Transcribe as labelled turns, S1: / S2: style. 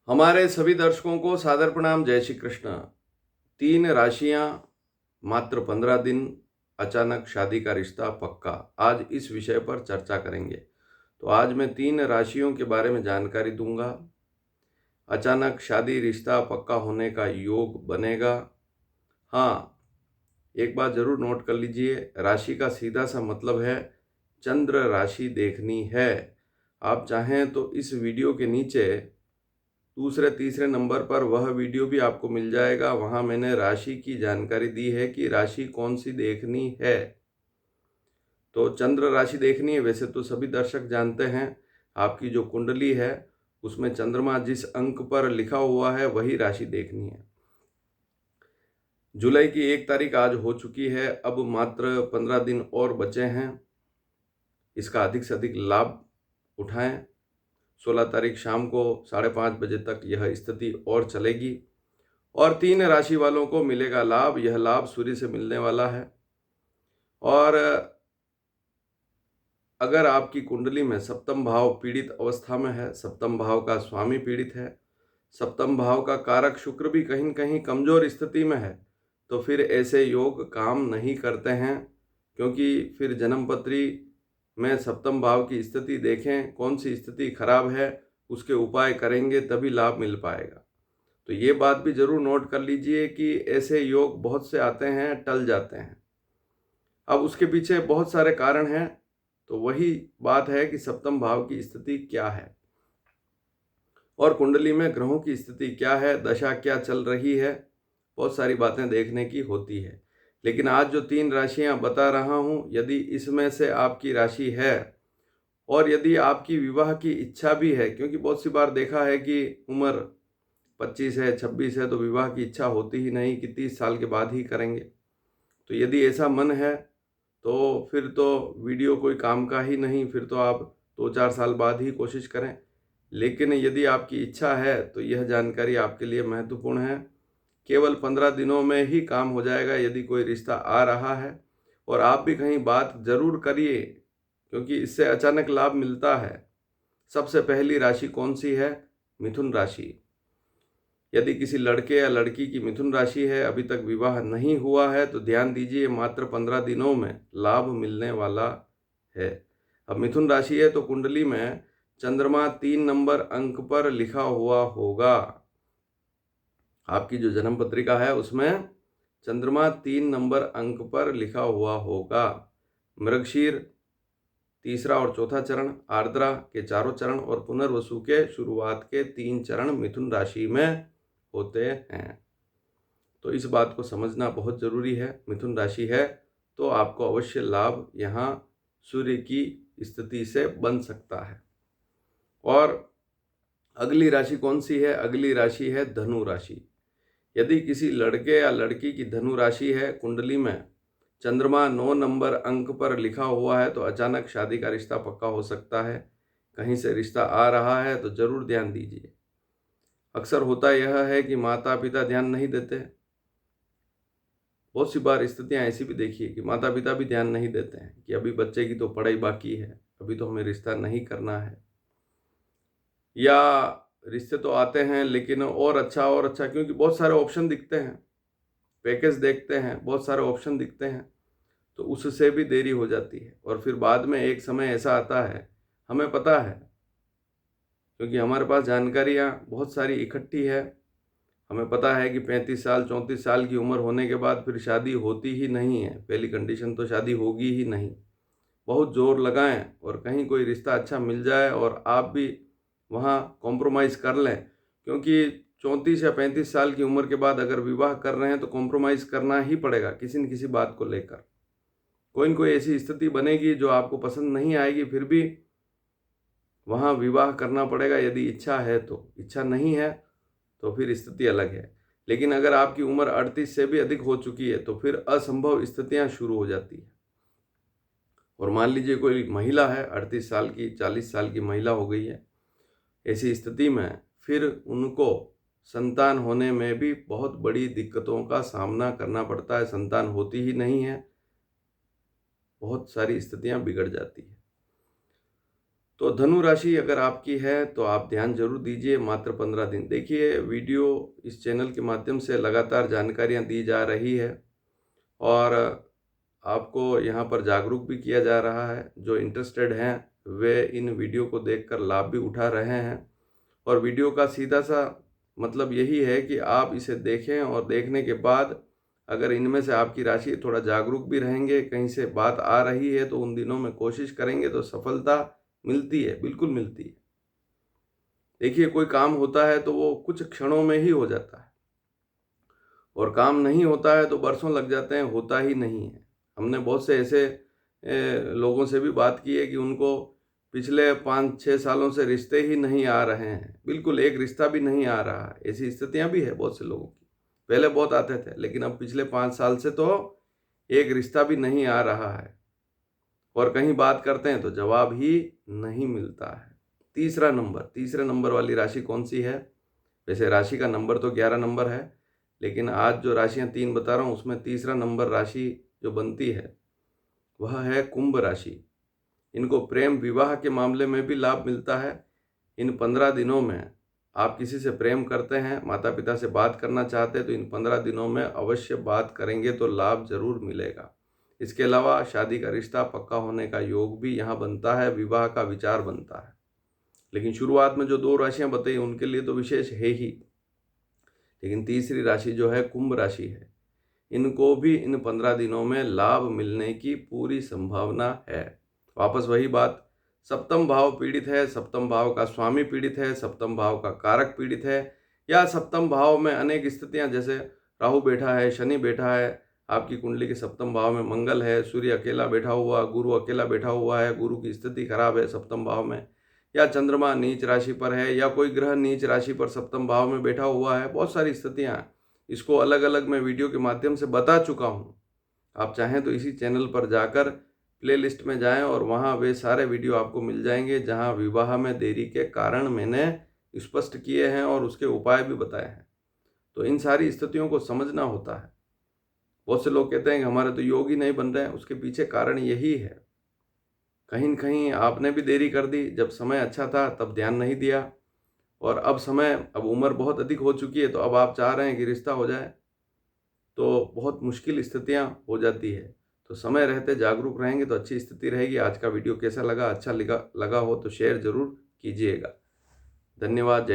S1: हमारे सभी दर्शकों को सादर प्रणाम। जय श्री कृष्ण। 3 राशियां, मात्र 15 दिन, अचानक शादी का रिश्ता पक्का। आज इस विषय पर चर्चा करेंगे। तो आज मैं 3 राशियों के बारे में जानकारी दूंगा। अचानक शादी रिश्ता पक्का होने का योग बनेगा। हाँ, एक बात जरूर नोट कर लीजिए, राशि का सीधा सा मतलब है चंद्र राशि देखनी है। आप चाहें तो इस वीडियो के नीचे दूसरे तीसरे नंबर पर वह वीडियो भी आपको मिल जाएगा। वहां मैंने राशि की जानकारी दी है कि राशि कौन सी देखनी है। तो चंद्र राशि देखनी है। वैसे तो सभी दर्शक जानते हैं, आपकी जो कुंडली है उसमें चंद्रमा जिस अंक पर लिखा हुआ है वही राशि देखनी है। जुलाई की 1 तारीख आज हो चुकी है। अब मात्र 15 दिन और बचे हैं। इसका अधिक से अधिक लाभ उठाएं। 16 तारीख शाम को 5:30 बजे तक यह स्थिति और चलेगी और 3 राशि वालों को मिलेगा लाभ। यह लाभ सूर्य से मिलने वाला है। और अगर आपकी कुंडली में सप्तम भाव पीड़ित अवस्था में है, सप्तम भाव का स्वामी पीड़ित है, सप्तम भाव का कारक शुक्र भी कहीं न कहीं कमजोर स्थिति में है, तो फिर ऐसे योग काम नहीं करते हैं। क्योंकि फिर जन्मपत्री में सप्तम भाव की स्थिति देखें, कौन सी स्थिति खराब है, उसके उपाय करेंगे तभी लाभ मिल पाएगा। तो ये बात भी जरूर नोट कर लीजिए कि ऐसे योग बहुत से आते हैं, टल जाते हैं। अब उसके पीछे बहुत सारे कारण हैं। तो वही बात है कि सप्तम भाव की स्थिति क्या है और कुंडली में ग्रहों की स्थिति क्या है, दशा क्या चल रही है, बहुत सारी बातें देखने की होती है। लेकिन आज जो 3 राशियां बता रहा हूं, यदि इसमें से आपकी राशि है और यदि आपकी विवाह की इच्छा भी है, क्योंकि बहुत सी बार देखा है कि उम्र 25 है, 26 है, तो विवाह की इच्छा होती ही नहीं कि 30 साल के बाद ही करेंगे। तो यदि ऐसा मन है तो फिर तो वीडियो कोई काम का ही नहीं। फिर तो आप 2-4 साल बाद ही कोशिश करें। लेकिन यदि आपकी इच्छा है तो यह जानकारी आपके लिए महत्वपूर्ण है। केवल 15 दिनों में ही काम हो जाएगा यदि कोई रिश्ता आ रहा है। और आप भी कहीं बात जरूर करिए, क्योंकि इससे अचानक लाभ मिलता है। सबसे पहली राशि कौन सी है? मिथुन राशि। यदि किसी लड़के या लड़की की मिथुन राशि है, अभी तक विवाह नहीं हुआ है, तो ध्यान दीजिए, मात्र 15 दिनों में लाभ मिलने वाला है। अब मिथुन राशि है तो कुंडली में चंद्रमा 3 नंबर अंक पर लिखा हुआ होगा। आपकी जो जन्म पत्रिका है उसमें चंद्रमा 3 नंबर अंक पर लिखा हुआ होगा। मृगशीर तीसरा और चौथा चरण, आर्द्रा के चारों चरण और पुनर्वसु के शुरुआत के 3 चरण मिथुन राशि में होते हैं। तो इस बात को समझना बहुत जरूरी है। मिथुन राशि है तो आपको अवश्य लाभ यहाँ सूर्य की स्थिति से बन सकता है। और अगली राशि कौन सी है? अगली राशि है धनु राशि। यदि किसी लड़के या लड़की की धनु राशि है, कुंडली में चंद्रमा 9 नंबर अंक पर लिखा हुआ है, तो अचानक शादी का रिश्ता पक्का हो सकता है। कहीं से रिश्ता आ रहा है तो जरूर ध्यान दीजिए। अक्सर होता यह है कि माता पिता ध्यान नहीं देते। बहुत सी बार स्थितियां ऐसी भी देखिए कि माता पिता भी ध्यान नहीं देते हैं कि अभी बच्चे की तो पढ़ाई बाकी है, अभी तो हमें रिश्ता नहीं करना है। या रिश्ते तो आते हैं लेकिन और अच्छा, क्योंकि बहुत सारे ऑप्शन दिखते हैं, पैकेज देखते हैं, बहुत सारे ऑप्शन दिखते हैं, तो उससे भी देरी हो जाती है। और फिर बाद में एक समय ऐसा आता है, हमें पता है, क्योंकि हमारे पास जानकारियाँ बहुत सारी इकट्ठी है। हमें पता है कि 35 साल 34 साल की उम्र होने के बाद फिर शादी होती ही नहीं है। पहली कंडीशन तो शादी होगी ही नहीं। बहुत जोर लगाएं और कहीं कोई रिश्ता अच्छा मिल जाए और आप भी वहाँ कॉम्प्रोमाइज़ कर लें, क्योंकि 34 या 35 साल की उम्र के बाद अगर विवाह कर रहे हैं तो कॉम्प्रोमाइज़ करना ही पड़ेगा किसी न किसी बात को लेकर। कोई न कोई ऐसी स्थिति बनेगी जो आपको पसंद नहीं आएगी, फिर भी वहाँ विवाह करना पड़ेगा यदि इच्छा है तो। इच्छा नहीं है तो फिर स्थिति अलग है। लेकिन अगर आपकी उम्र 38 से भी अधिक हो चुकी है तो फिर असंभव स्थितियाँ शुरू हो जाती है। और मान लीजिए कोई महिला है, 38 साल की, 40 साल की महिला हो गई है, ऐसी स्थिति में फिर उनको संतान होने में भी बहुत बड़ी दिक्कतों का सामना करना पड़ता है। संतान होती ही नहीं है, बहुत सारी स्थितियां बिगड़ जाती है। तो धनु राशि अगर आपकी है तो आप ध्यान जरूर दीजिए। मात्र 15 दिन देखिए वीडियो, इस चैनल के माध्यम से लगातार जानकारियां दी जा रही है और आपको यहाँ पर जागरूक भी किया जा रहा है। जो इंटरेस्टेड हैं वे इन वीडियो को देखकर लाभ भी उठा रहे हैं और वीडियो का सीधा सा मतलब यही है कि आप इसे देखें और देखने के बाद अगर इनमें से आपकी राशि थोड़ा जागरूक भी रहेंगे, कहीं से बात आ रही है तो उन दिनों में कोशिश करेंगे तो सफलता मिलती है, बिल्कुल मिलती है। देखिए कोई काम होता है तो वो कुछ क्षणों में ही हो जाता है और काम नहीं होता है तो बरसों लग जाते हैं, होता ही नहीं है। हमने बहुत से ऐसे लोगों से भी बात की है कि उनको पिछले 5-6 सालों से रिश्ते ही नहीं आ रहे हैं, बिल्कुल एक रिश्ता भी नहीं आ रहा है। ऐसी स्थितियां भी है बहुत से लोगों की। पहले बहुत आते थे लेकिन अब पिछले 5 साल से तो एक रिश्ता भी नहीं आ रहा है और कहीं बात करते हैं तो जवाब ही नहीं मिलता है। तीसरे नंबर वाली राशि कौन सी है? वैसे राशि का नंबर तो 11 नंबर है, लेकिन आज जो राशियां 3 बता रहा हूँ उसमें तीसरा नंबर राशि जो बनती है वह है कुंभ राशि। इनको प्रेम विवाह के मामले में भी लाभ मिलता है। इन 15 दिनों में आप किसी से प्रेम करते हैं, माता पिता से बात करना चाहते हैं तो इन 15 दिनों में अवश्य बात करेंगे तो लाभ जरूर मिलेगा। इसके अलावा शादी का रिश्ता पक्का होने का योग भी यहाँ बनता है, विवाह का विचार बनता है। लेकिन शुरुआत में जो 2 राशियां बताई उनके लिए तो विशेष है ही, लेकिन तीसरी राशि जो है कुंभ राशि है, इनको भी इन 15 दिनों में लाभ मिलने की पूरी संभावना है। वापस वही बात, सप्तम भाव पीड़ित है, सप्तम भाव का स्वामी पीड़ित है, सप्तम भाव का कारक पीड़ित है, या सप्तम भाव में अनेक स्थितियां जैसे राहु बैठा है, शनि बैठा है, आपकी कुंडली के सप्तम भाव में मंगल है, सूर्य अकेला बैठा हुआ, गुरु अकेला बैठा हुआ है, गुरु की स्थिति खराब है सप्तम भाव में, या चंद्रमा नीच राशि पर है, या कोई ग्रह नीच राशि पर सप्तम भाव में बैठा हुआ है, बहुत सारी स्थितियां हैं। इसको अलग अलग मैं वीडियो के माध्यम से बता चुका हूँ। आप चाहें तो इसी चैनल पर जाकर प्लेलिस्ट में जाएं और वहाँ वे सारे वीडियो आपको मिल जाएंगे जहाँ विवाह में देरी के कारण मैंने स्पष्ट किए हैं और उसके उपाय भी बताए हैं। तो इन सारी स्थितियों को समझना होता है। बहुत से लोग कहते हैं कि हमारे तो योग ही नहीं बन रहे हैं, उसके पीछे कारण यही है। कहीं न कहीं आपने भी देरी कर दी, जब समय अच्छा था तब ध्यान नहीं दिया और अब उम्र बहुत अधिक हो चुकी है तो अब आप चाह रहे हैं कि रिश्ता हो जाए, तो बहुत मुश्किल स्थितियां हो जाती है। तो समय रहते जागरूक रहेंगे तो अच्छी स्थिति रहेगी। आज का वीडियो कैसा लगा? अच्छा लगा हो तो शेयर ज़रूर कीजिएगा। धन्यवाद। जय